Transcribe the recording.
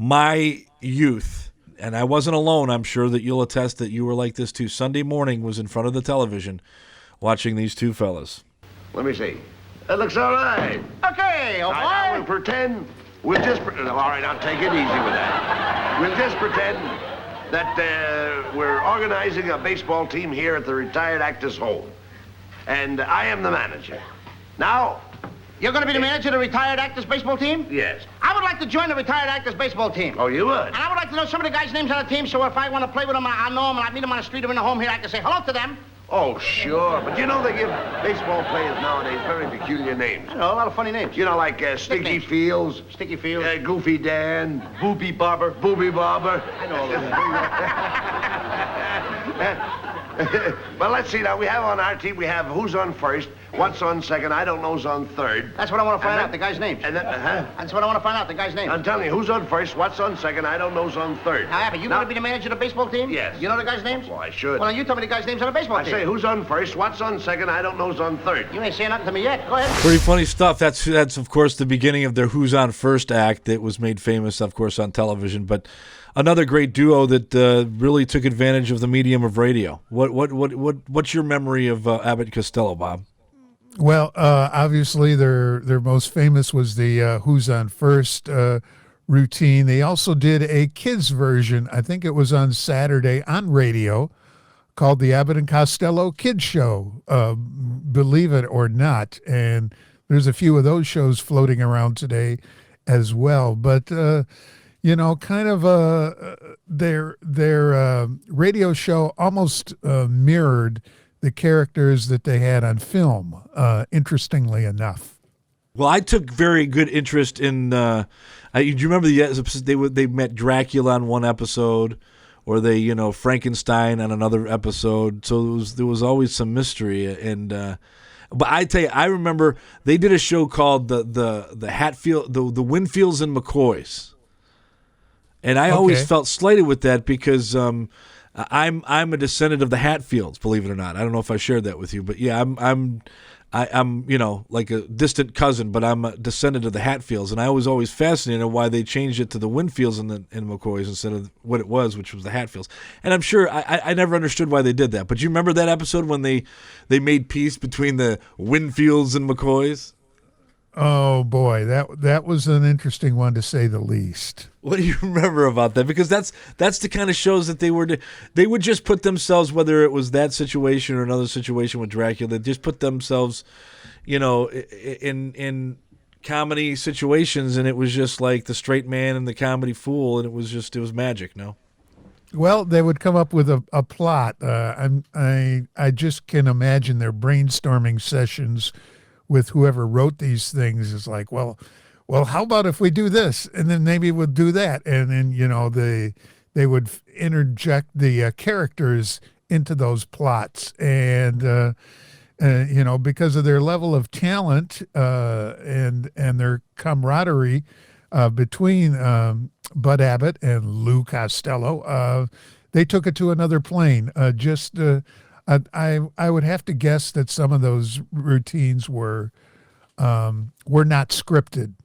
my youth, and I wasn't alone, I'm sure that you'll attest that you were like this too. Sunday morning was in front of the television watching these two fellas. Let me see. That looks all right. Okay, all right. We'll pretend. All right, I'll take it easy with that. We'll just pretend that we're organizing a baseball team here at the retired actor's home. And I am the manager. Now... You're going to be the manager of the retired actors baseball team? Yes. I would like to join the retired actors baseball team. Oh, you would? And I would like to know some of the guys' names on the team, so if I want to play with them, I know them, and I meet them on the street or in the home here, I can say hello to them. Oh, sure. But you know they give baseball players nowadays very peculiar names. I know, a lot of funny names. You know, like Sticky Fields. Sticky Fields. Goofy Dan. Booby Bobber. Booby Bobber. I know all those names. Well, let's see now. We have on our team, we have who's on first, what's on second, I don't know who's on third. That's what I want to find out, the guy's names. And then, That's what I want to find out, the guy's name. I'm telling you, who's on first, what's on second, I don't know who's on third. Now, Abbott, you going to be the manager of the baseball team? Yes. You know the guy's names? Well, I should. Well, then you tell me the guy's names on the baseball team. I say, who's on first, what's on second, I don't know who's on third. You ain't saying nothing to me yet. Go ahead. Pretty funny stuff. That's of course, the beginning of their Who's On First act that was made famous, of course, on television. But another great duo that really took advantage of the medium of radio. What's your memory of Abbott and Costello, Bob? Well, obviously their most famous was the Who's On First routine. They also did a kids version. I think it was on Saturday on radio, called the Abbott and Costello Kids Show, believe it or not. And there's a few of those shows floating around today as well. But kind of their radio show almost mirrored the characters that they had on film, interestingly enough. Well, I took very good interest in. Do you remember they met Dracula on one episode, or they Frankenstein on another episode? So there was always some mystery. And but I tell you, I remember they did a show called the Hatfield, the Winfields and McCoys, and I always felt slighted with that because I'm a descendant of the Hatfields, believe it or not. I don't know if I shared that with you, but yeah, I'm like a distant cousin, but I'm a descendant of the Hatfields, and I was always fascinated why they changed it to the Winfields and McCoys instead of what it was, which was the Hatfields. And I'm sure I never understood why they did that. But you remember that episode when they made peace between the Winfields and McCoys? Oh boy, that was an interesting one to say the least. What do you remember about that? Because that's the kind of shows that they would just put themselves, whether it was that situation or another situation with Dracula, they just put themselves, in comedy situations, and it was just like the straight man and the comedy fool, and it was magic. No. Well, they would come up with a plot. I just can imagine their brainstorming sessions with whoever wrote these things. Is like, well, how about if we do this, and then maybe we'll do that, and then they would interject the characters into those plots, and because of their level of talent and their camaraderie between Bud Abbott and Lou Costello, they took it to another plane. I would have to guess that some of those routines were not scripted.